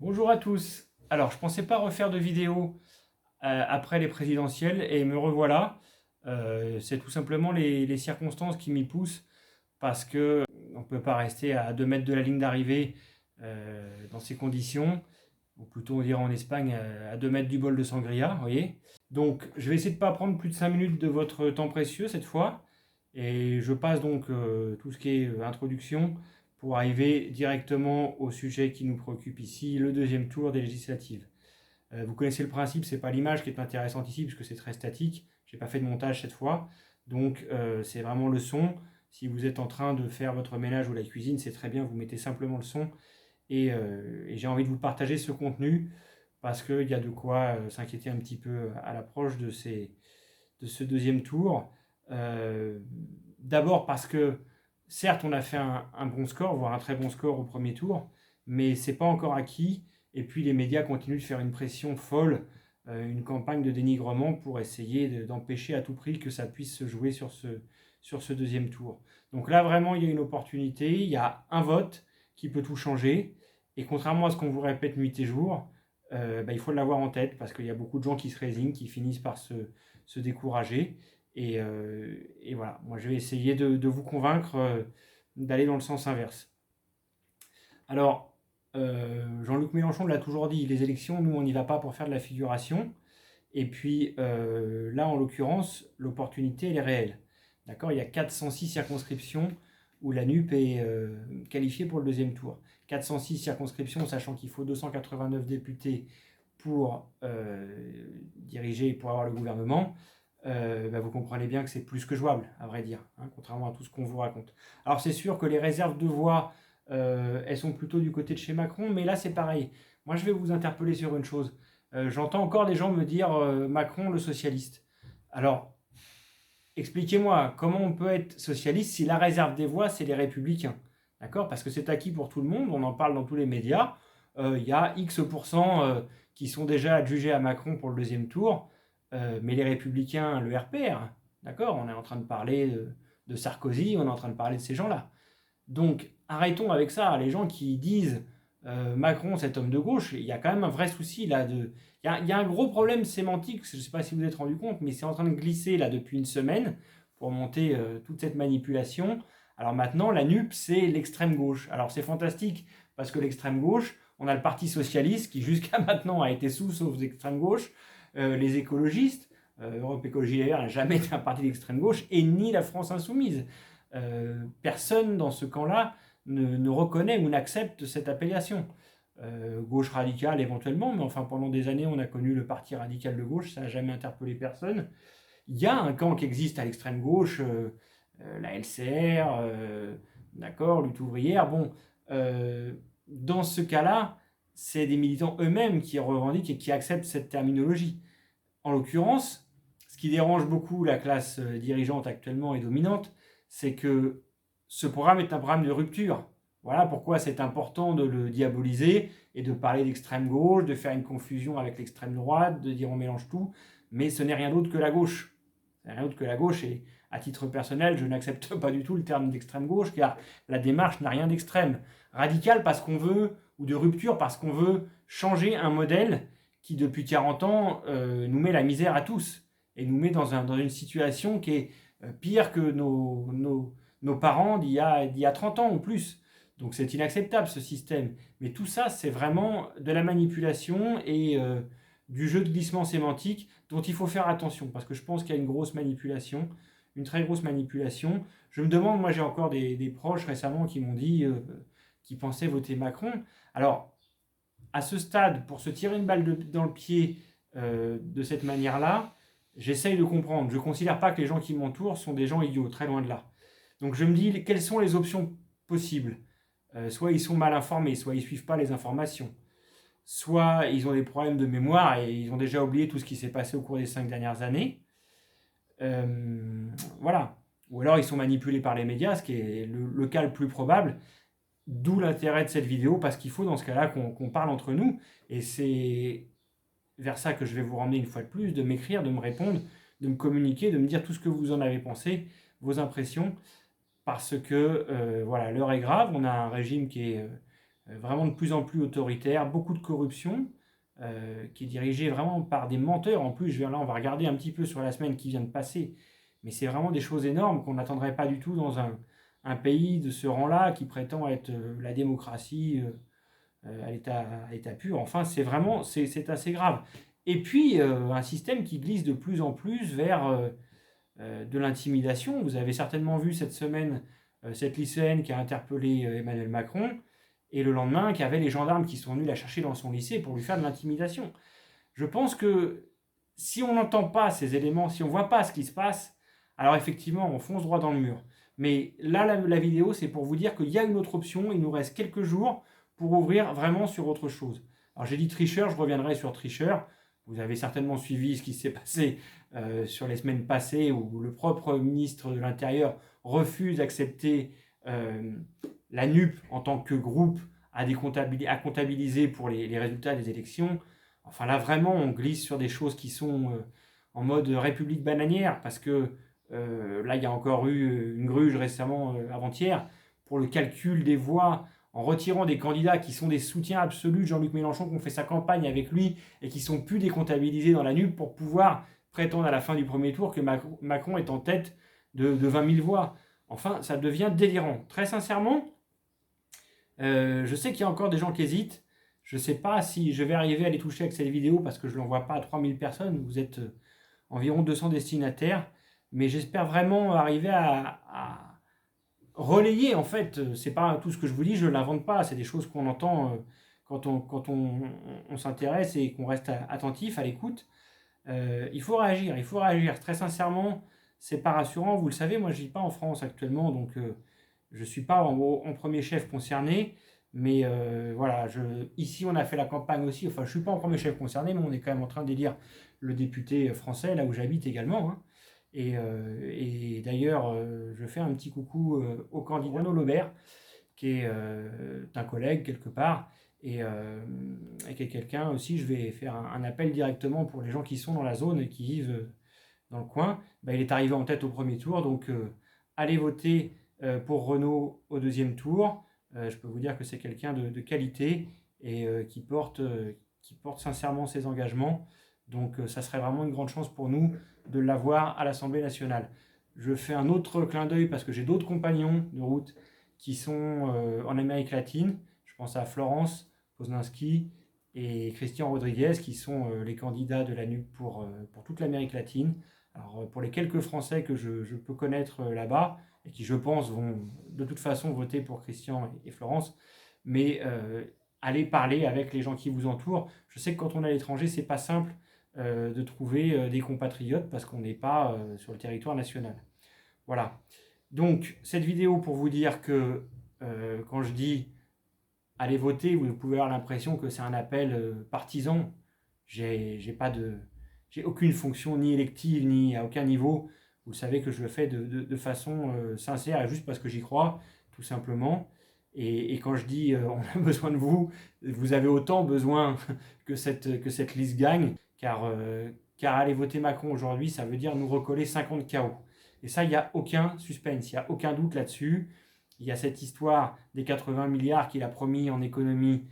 Bonjour à tous. Alors, je pensais pas refaire de vidéo après les présidentielles et me revoilà. C'est tout simplement les circonstances qui m'y poussent parce que on ne peut pas rester à 2 mètres de la ligne d'arrivée dans ces conditions, ou plutôt on dirait en Espagne à 2 mètres du bol de sangria, vous voyez. Donc, je vais essayer de ne pas prendre plus de 5 minutes de votre temps précieux cette fois. Et je passe donc tout ce qui est introduction pour arriver directement au sujet qui nous préoccupe ici, le deuxième tour des législatives. Vous connaissez le principe, c'est pas l'image qui est intéressante ici puisque c'est très statique. J'ai pas fait de montage cette fois, donc c'est vraiment le son. Si vous êtes en train de faire votre ménage ou la cuisine, c'est très bien, vous mettez simplement le son. Et j'ai envie de vous partager ce contenu parce qu'il y a de quoi s'inquiéter un petit peu à l'approche de ce deuxième tour. Euh, D'abord parce que, certes, on a fait un bon score, voire un très bon score au premier tour, mais c'est pas encore acquis. Et puis les médias continuent de faire une pression folle, une campagne de dénigrement pour essayer d'empêcher à tout prix que ça puisse se jouer sur ce deuxième tour. Donc là, vraiment, il y a une opportunité, il y a un vote qui peut tout changer. Et contrairement à ce qu'on vous répète nuit et jour, il faut l'avoir en tête parce qu'il y a beaucoup de gens qui se résignent, qui finissent par se décourager. Et voilà, moi je vais essayer de vous convaincre d'aller dans le sens inverse. Alors, Jean-Luc Mélenchon l'a toujours dit, les élections, nous on n'y va pas pour faire de la figuration. Et puis là, en l'occurrence, l'opportunité, elle est réelle. D'accord. Il y a 406 circonscriptions où la NUP est qualifiée pour le deuxième tour. 406 circonscriptions, sachant qu'il faut 289 députés pour diriger, pour avoir le gouvernement. Vous comprenez bien que c'est plus que jouable, à vrai dire, hein, contrairement à tout ce qu'on vous raconte. Alors c'est sûr que les réserves de voix, elles sont plutôt du côté de chez Macron, mais là c'est pareil. Moi je vais vous interpeller sur une chose. J'entends encore des gens me dire Macron le socialiste. Alors, expliquez-moi, comment on peut être socialiste si la réserve des voix, c'est les républicains? D'accord. Parce que c'est acquis pour tout le monde, on en parle dans tous les médias. Il y a X% qui sont déjà adjugés à Macron pour le deuxième tour, mais les républicains, le RPR, d'accord. On est en train de parler de Sarkozy, on est en train de parler de ces gens-là. Donc arrêtons avec ça. Les gens qui disent Macron, cet homme de gauche, il y a quand même un vrai souci là. Il y a un gros problème sémantique, je ne sais pas si vous vous êtes rendu compte, mais c'est en train de glisser là depuis une semaine pour monter toute cette manipulation. Alors maintenant, la NUP, c'est l'extrême gauche. Alors c'est fantastique parce que l'extrême gauche, on a le Parti socialiste qui jusqu'à maintenant a été sauf l'extrême gauche, les écologistes. Europe Écologie Les Verts n'a jamais été un parti d'extrême gauche, et ni la France Insoumise. Personne dans ce camp-là ne reconnaît ou n'accepte cette appellation. Gauche radicale éventuellement, mais enfin pendant des années on a connu le parti radical de gauche, ça n'a jamais interpellé personne. Il y a un camp qui existe à l'extrême gauche, la LCR, d'accord, lutte ouvrière. Bon, dans ce cas-là, c'est des militants eux-mêmes qui revendiquent et qui acceptent cette terminologie. En l'occurrence, ce qui dérange beaucoup la classe dirigeante actuellement et dominante, c'est que ce programme est un programme de rupture. Voilà pourquoi c'est important de le diaboliser et de parler d'extrême gauche, de faire une confusion avec l'extrême droite, de dire on mélange tout, mais ce n'est rien d'autre que la gauche. Ce n'est rien d'autre que la gauche, et à titre personnel, je n'accepte pas du tout le terme d'extrême gauche, car la démarche n'a rien d'extrême. Radical parce qu'on veut, ou de rupture parce qu'on veut changer un modèle qui, depuis 40 ans, nous met la misère à tous, et nous met dans une situation qui est pire que nos parents d'il y a 30 ans ou plus. Donc c'est inacceptable ce système. Mais tout ça, c'est vraiment de la manipulation et du jeu de glissement sémantique dont il faut faire attention, parce que je pense qu'il y a une grosse manipulation, une très grosse manipulation. Je me demande, moi j'ai encore des proches récemment qui m'ont dit qu'ils pensaient voter Macron. Alors, à ce stade, pour se tirer une balle dans le pied de cette manière-là, j'essaye de comprendre. Je ne considère pas que les gens qui m'entourent sont des gens idiots, très loin de là. Donc je me dis, quelles sont les options possibles? Soit ils sont mal informés, soit ils ne suivent pas les informations, soit ils ont des problèmes de mémoire et ils ont déjà oublié tout ce qui s'est passé au cours des 5 dernières années. Voilà. Ou alors ils sont manipulés par les médias, ce qui est le cas le plus probable. D'où l'intérêt de cette vidéo, parce qu'il faut dans ce cas-là qu'on parle entre nous. Et c'est vers ça que je vais vous ramener une fois de plus, de m'écrire, de me répondre, de me communiquer, de me dire tout ce que vous en avez pensé, vos impressions. Parce que voilà, l'heure est grave, on a un régime qui est vraiment de plus en plus autoritaire, beaucoup de corruption, qui est dirigée vraiment par des menteurs. En plus, là, on va regarder un petit peu sur la semaine qui vient de passer, mais c'est vraiment des choses énormes qu'on n'attendrait pas du tout dans un pays de ce rang-là qui prétend être la démocratie à l'état pur. Enfin, c'est assez grave. Et puis, un système qui glisse de plus en plus vers de l'intimidation. Vous avez certainement vu cette semaine cette lycéenne qui a interpellé Emmanuel Macron, et le lendemain, qui avait les gendarmes qui sont venus la chercher dans son lycée pour lui faire de l'intimidation. Je pense que si on n'entend pas ces éléments, si on ne voit pas ce qui se passe, alors effectivement, on fonce droit dans le mur. Mais là, la vidéo, c'est pour vous dire qu'il y a une autre option. Il nous reste quelques jours pour ouvrir vraiment sur autre chose. Alors j'ai dit tricheur, je reviendrai sur tricheur. Vous avez certainement suivi ce qui s'est passé sur les semaines passées où le propre ministre de l'Intérieur refuse d'accepter la NUP en tant que groupe à comptabiliser pour les résultats des élections. Enfin là, vraiment, on glisse sur des choses qui sont en mode république bananière, parce que là, il y a encore eu une gruge récemment, avant-hier, pour le calcul des voix, en retirant des candidats qui sont des soutiens absolus de Jean-Luc Mélenchon, qui ont fait sa campagne avec lui et qui sont plus décomptabilisés dans la NUP pour pouvoir prétendre à la fin du premier tour que Macron est en tête de 20 000 voix. Enfin, ça devient délirant. Très sincèrement, je sais qu'il y a encore des gens qui hésitent. Je ne sais pas si je vais arriver à les toucher avec cette vidéo parce que je ne l'envoie pas à 3000 personnes. Vous êtes environ 200 destinataires. Mais j'espère vraiment arriver à relayer, en fait. C'est pas tout ce que je vous dis, je ne l'invente pas. C'est des choses qu'on entend quand on s'intéresse et qu'on reste attentif à l'écoute. Il faut réagir, il faut réagir. Très sincèrement, c'est pas rassurant. Vous le savez, moi je ne vis pas en France actuellement, donc je ne suis pas en premier chef concerné. Mais voilà, ici on a fait la campagne aussi. Enfin, je ne suis pas en premier chef concerné, mais on est quand même en train d'élire le député français, là où j'habite également. Hein. Et d'ailleurs, je fais un petit coucou au candidat Renaud Laubert, qui est un collègue quelque part, et qui est quelqu'un aussi. Je vais faire un appel directement pour les gens qui sont dans la zone et qui vivent dans le coin. Ben, il est arrivé en tête au premier tour, donc allez voter pour Renaud au deuxième tour. Je peux vous dire que c'est quelqu'un de qualité et qui porte sincèrement ses engagements. Donc ça serait vraiment une grande chance pour nous de l'avoir à l'Assemblée nationale. Je fais un autre clin d'œil parce que j'ai d'autres compagnons de route qui sont en Amérique latine. Je pense à Florence Poznański et Christian Rodriguez, qui sont les candidats de la NUP pour toute l'Amérique latine. Alors pour les quelques Français que je peux connaître là-bas, et qui je pense vont de toute façon voter pour Christian et Florence, mais allez parler avec les gens qui vous entourent. Je sais que quand on est à l'étranger, c'est pas simple de trouver des compatriotes parce qu'on n'est pas sur le territoire national. Voilà. Donc cette vidéo pour vous dire que quand je dis allez voter, vous pouvez avoir l'impression que c'est un appel partisan. J'ai aucune fonction ni élective ni à aucun niveau. Vous savez que je le fais de façon sincère, juste parce que j'y crois, tout simplement. Et quand je dis on a besoin de vous, vous avez autant besoin que cette liste gagne, car aller voter Macron aujourd'hui, ça veut dire nous recoller 50 KO. Et ça, il n'y a aucun suspense, il n'y a aucun doute là-dessus. Il y a cette histoire des 80 milliards qu'il a promis en économie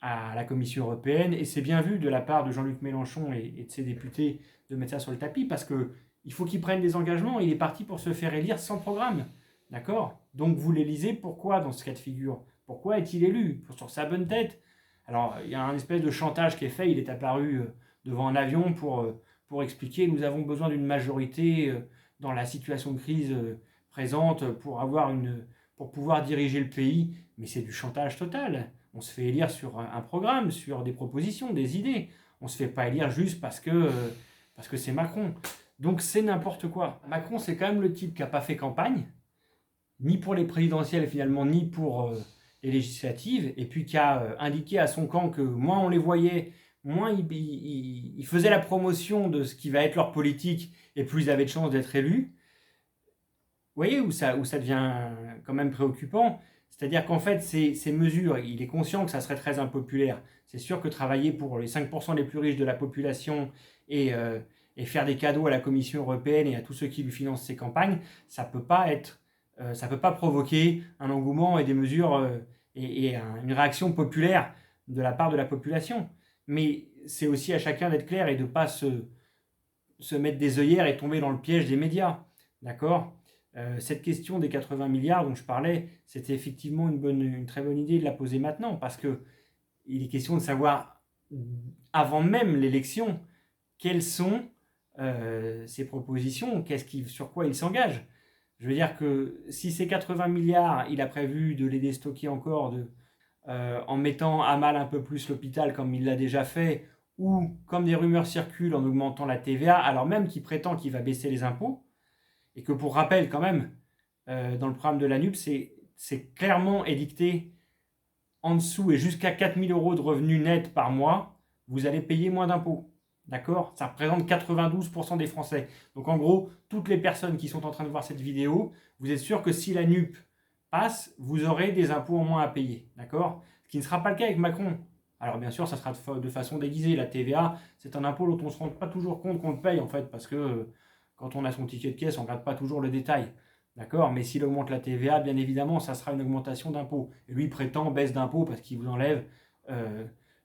à la Commission européenne, et c'est bien vu de la part de Jean-Luc Mélenchon et de ses députés de mettre ça sur le tapis, parce qu'il faut qu'ils prennent des engagements. Il est parti pour se faire élire sans programme. D'accord ? Donc vous l'élisez, pourquoi dans ce cas de figure ? Pourquoi est-il élu ? Sur sa bonne tête ? Alors il y a un espèce de chantage qui est fait, il est apparu devant un avion pour expliquer « nous avons besoin d'une majorité dans la situation de crise présente pour pouvoir diriger le pays ». Mais c'est du chantage total. On se fait élire sur un programme, sur des propositions, des idées. On ne se fait pas élire juste parce que c'est Macron. Donc c'est n'importe quoi. Macron, c'est quand même le type qui n'a pas fait campagne, ni pour les présidentielles finalement, ni pour les législatives, et puis qui a indiqué à son camp que moins on les voyait, moins ils faisaient la promotion de ce qui va être leur politique, et plus ils avaient de chances d'être élus. Vous voyez où ça devient quand même préoccupant ? C'est-à-dire qu'en fait, ces mesures, il est conscient que ça serait très impopulaire. C'est sûr que travailler pour les 5% les plus riches de la population et faire des cadeaux à la Commission européenne et à tous ceux qui lui financent ses campagnes, ça peut pas provoquer un engouement et des mesures une réaction populaire de la part de la population. Mais c'est aussi à chacun d'être clair et de ne pas se mettre des œillères et tomber dans le piège des médias. D'accord ? Cette question des 80 milliards dont je parlais, c'était effectivement une très bonne idée de la poser maintenant, parce qu'il est question de savoir, avant même l'élection, quelles sont ses propositions, sur quoi il s'engage. Je veux dire que si ces 80 milliards, il a prévu de les déstocker encore en mettant à mal un peu plus l'hôpital comme il l'a déjà fait, ou comme des rumeurs circulent en augmentant la TVA, alors même qu'il prétend qu'il va baisser les impôts, et que pour rappel quand même, dans le programme de la NUP, c'est clairement édicté en dessous et jusqu'à 4 000 € de revenus nets par mois, vous allez payer moins d'impôts. D'accord ? Ça représente 92% des Français. Donc en gros, toutes les personnes qui sont en train de voir cette vidéo, vous êtes sûr que si la NUP passe, vous aurez des impôts en moins à payer. D'accord ? Ce qui ne sera pas le cas avec Macron. Alors bien sûr, ça sera de façon déguisée. La TVA, c'est un impôt dont on ne se rend pas toujours compte qu'on le paye en fait, parce que quand on a son ticket de caisse, on ne regarde pas toujours le détail. D'accord ? Mais s'il augmente la TVA, bien évidemment, ça sera une augmentation d'impôts. Et lui, il prétend baisse d'impôts parce qu'il vous enlève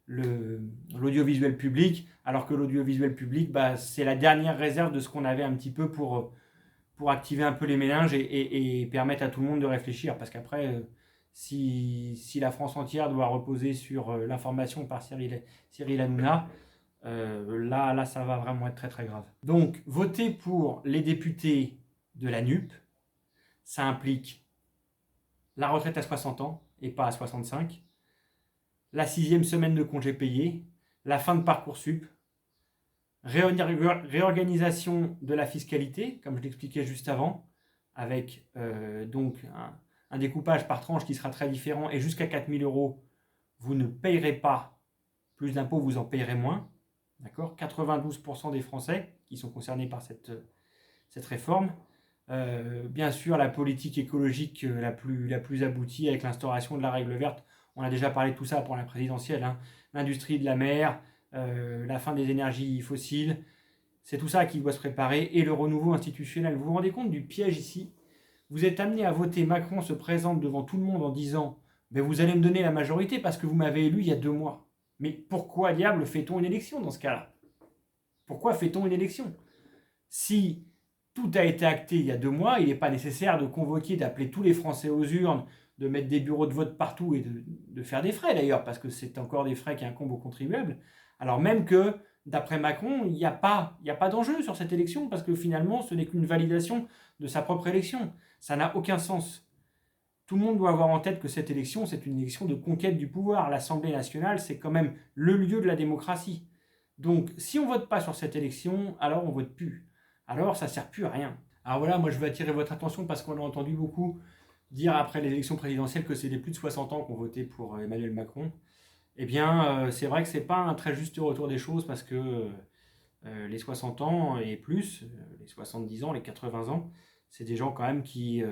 l'audiovisuel public, alors que l'audiovisuel public, c'est la dernière réserve de ce qu'on avait un petit peu pour activer un peu les méninges et permettre à tout le monde de réfléchir. Parce qu'après, si la France entière doit reposer sur l'information par Cyril Hanouna, là, ça va vraiment être très très grave. Donc, voter pour les députés de la NUP, ça implique la retraite à 60 ans et pas à 65, la 6e semaine de congé payé, la fin de Parcoursup, réorganisation de la fiscalité, comme je l'expliquais juste avant, avec donc un découpage par tranche qui sera très différent, et jusqu'à 4 000 €, vous ne payerez pas plus d'impôts, vous en payerez moins. D'accord ? 92% des Français qui sont concernés par cette réforme. Bien sûr, la politique écologique la plus aboutie avec l'instauration de la règle verte. On a déjà parlé de tout ça pour la présidentielle. Hein. L'industrie de la mer, la fin des énergies fossiles, c'est tout ça qui doit se préparer. Et le renouveau institutionnel. Vous vous rendez compte du piège ici ? Vous êtes amené à voter, Macron se présente devant tout le monde en disant « vous allez me donner la majorité parce que vous m'avez élu il y a 2 mois ». Mais pourquoi diable fait-on une élection dans ce cas-là ? Pourquoi fait-on une élection ? Si tout a été acté il y a 2 mois, il n'est pas nécessaire de convoquer, d'appeler tous les Français aux urnes, de mettre des bureaux de vote partout et de faire des frais d'ailleurs, parce que c'est encore des frais qui incombent aux contribuables. Alors même que, d'après Macron, il n'y a pas d'enjeu sur cette élection, parce que finalement, ce n'est qu'une validation de sa propre élection. Ça n'a aucun sens. Tout le monde doit avoir en tête que cette élection, c'est une élection de conquête du pouvoir. L'Assemblée nationale, c'est quand même le lieu de la démocratie. Donc, si on ne vote pas sur cette élection, alors on ne vote plus. Alors ça ne sert plus à rien. Alors voilà, moi je veux attirer votre attention parce qu'on a entendu beaucoup dire après l'élection présidentielle que c'est les plus de 60 ans qui ont voté pour Emmanuel Macron. Eh bien, c'est vrai que ce n'est pas un très juste retour des choses parce que les 60 ans et plus, les 70 ans, les 80 ans, c'est des gens quand même qui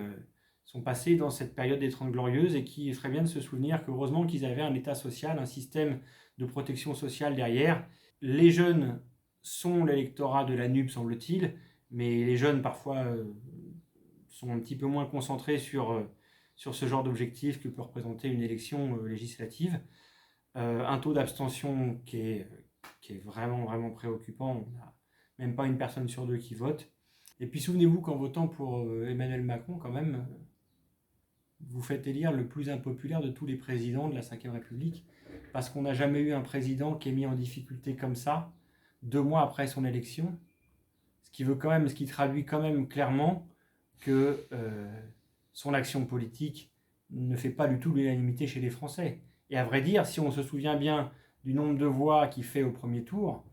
sont passés dans cette période des 30 glorieuses et qui ferait bien de se souvenir qu'heureusement qu'ils avaient un état social, un système de protection sociale derrière. Les jeunes sont l'électorat de la NUP, semble-t-il, mais les jeunes, parfois, sont un petit peu moins concentrés sur ce genre d'objectif que peut représenter une élection législative. Un taux d'abstention qui est vraiment, vraiment préoccupant. On n'a même pas une personne sur 2 qui vote. Et puis souvenez-vous qu'en votant pour Emmanuel Macron, quand même, vous faites élire le plus impopulaire de tous les présidents de la Ve République, parce qu'on n'a jamais eu un président qui est mis en difficulté comme ça, 2 mois après son élection, ce qui traduit quand même clairement que son action politique ne fait pas du tout l'unanimité chez les Français. Et à vrai dire, si on se souvient bien du nombre de voix qu'il fait au premier tour,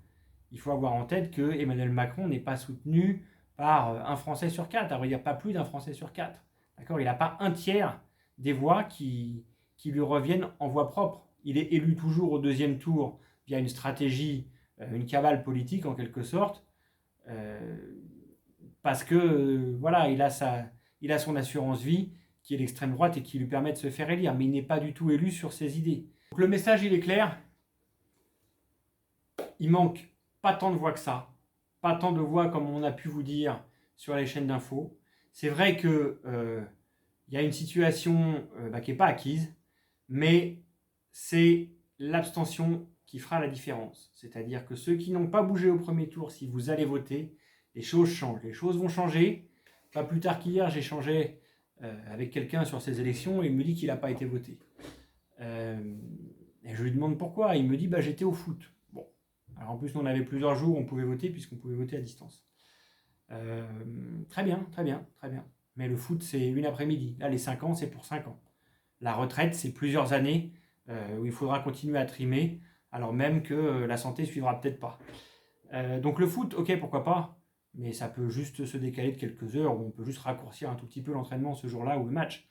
il faut avoir en tête que Emmanuel Macron n'est pas soutenu par un Français sur 4, à vrai dire pas plus d'un Français sur 4. D'accord ? Il n'a pas un tiers des voix qui lui reviennent en voix propre. Il est élu toujours au 2e tour via une stratégie, une cabale politique en quelque sorte, parce que voilà, il a son assurance vie qui est l'extrême droite et qui lui permet de se faire élire, mais il n'est pas du tout élu sur ses idées. Donc le message il est clair, il manque pas tant de voix que ça, pas tant de voix comme on a pu vous dire sur les chaînes d'infos. C'est vrai que y a une situation qui n'est pas acquise. mais c'est l'abstention qui fera la différence. C'est-à-dire que ceux qui n'ont pas bougé au premier tour, si vous allez voter, les choses changent. Les choses vont changer. Pas plus tard qu'hier, j'échangeais avec quelqu'un sur ces élections et il me dit qu'il n'a pas été voté. Et je lui demande pourquoi. Il me dit j'étais au foot. Bon. Alors en plus, nous, on avait plusieurs jours où on pouvait voter puisqu'on pouvait voter à distance. Très bien, très bien, très bien. Mais le foot, c'est une après-midi. Là, les 5 ans, c'est pour 5 ans. La retraite, c'est plusieurs années où il faudra continuer à trimer, alors même que la santé suivra peut-être pas. Donc le foot, ok, pourquoi pas, mais ça peut juste se décaler de quelques heures, ou on peut juste raccourcir un tout petit peu l'entraînement ce jour-là ou le match.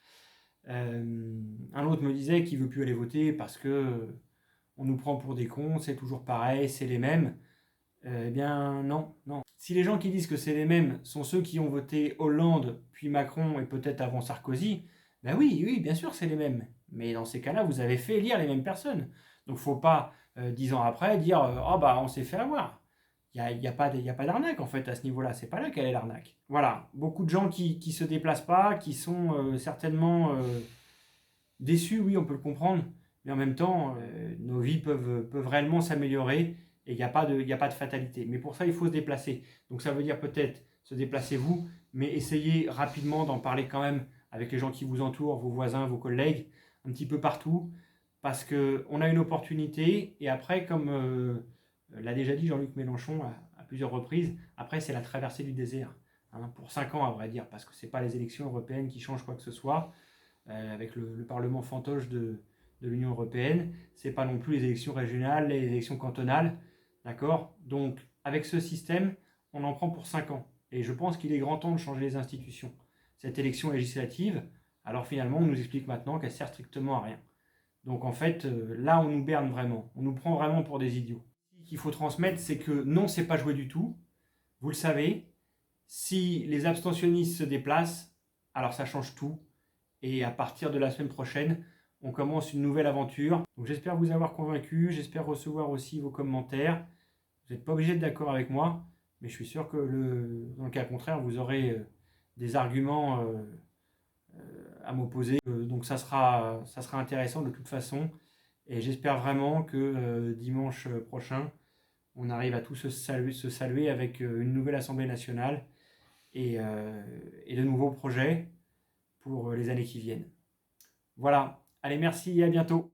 Un autre me disait qu'il veut plus aller voter parce que on nous prend pour des cons, c'est toujours pareil, c'est les mêmes. Eh bien non, non. Si les gens qui disent que c'est les mêmes sont ceux qui ont voté Hollande, puis Macron et peut-être avant Sarkozy, ben oui, oui, bien sûr c'est les mêmes. Mais dans ces cas-là, vous avez fait élire les mêmes personnes. Donc faut pas, 10 ans après, dire on s'est fait avoir. Il y a pas d'arnaque en fait à ce niveau-là. C'est pas là qu'elle est l'arnaque. Voilà, beaucoup de gens qui se déplacent pas, qui sont certainement déçus, oui, on peut le comprendre. Mais en même temps, nos vies peuvent réellement s'améliorer et il n'y a pas de fatalité. Mais pour ça, il faut se déplacer. Donc ça veut dire peut-être se déplacer vous, mais essayez rapidement d'en parler quand même avec les gens qui vous entourent, vos voisins, vos collègues, un petit peu partout, parce qu'on a une opportunité. Et après, comme l'a déjà dit Jean-Luc Mélenchon à plusieurs reprises, après c'est la traversée du désert. Pour 5 ans à vrai dire, parce que ce n'est pas les élections européennes qui changent quoi que ce soit, avec le Parlement fantoche de l'Union européenne. Ce n'est pas non plus les élections régionales, les élections cantonales. D'accord. Donc, avec ce système, on en prend pour 5 ans. Et je pense qu'il est grand temps de changer les institutions. Cette élection législative, alors finalement, on nous explique maintenant qu'elle sert strictement à rien. Donc en fait, là, on nous berne vraiment. On nous prend vraiment pour des idiots. Ce qu'il faut transmettre, c'est que non, c'est pas joué du tout. Vous le savez. Si les abstentionnistes se déplacent, alors ça change tout. Et à partir de la semaine prochaine, on commence une nouvelle aventure. Donc j'espère vous avoir convaincu, j'espère recevoir aussi vos commentaires. Vous n'êtes pas obligé d'être d'accord avec moi, mais je suis sûr que dans le cas contraire, vous aurez des arguments à m'opposer. Donc ça sera intéressant de toute façon. Et j'espère vraiment que dimanche prochain, on arrive à tous se saluer avec une nouvelle Assemblée nationale et de nouveaux projets pour les années qui viennent. Voilà, allez merci et à bientôt.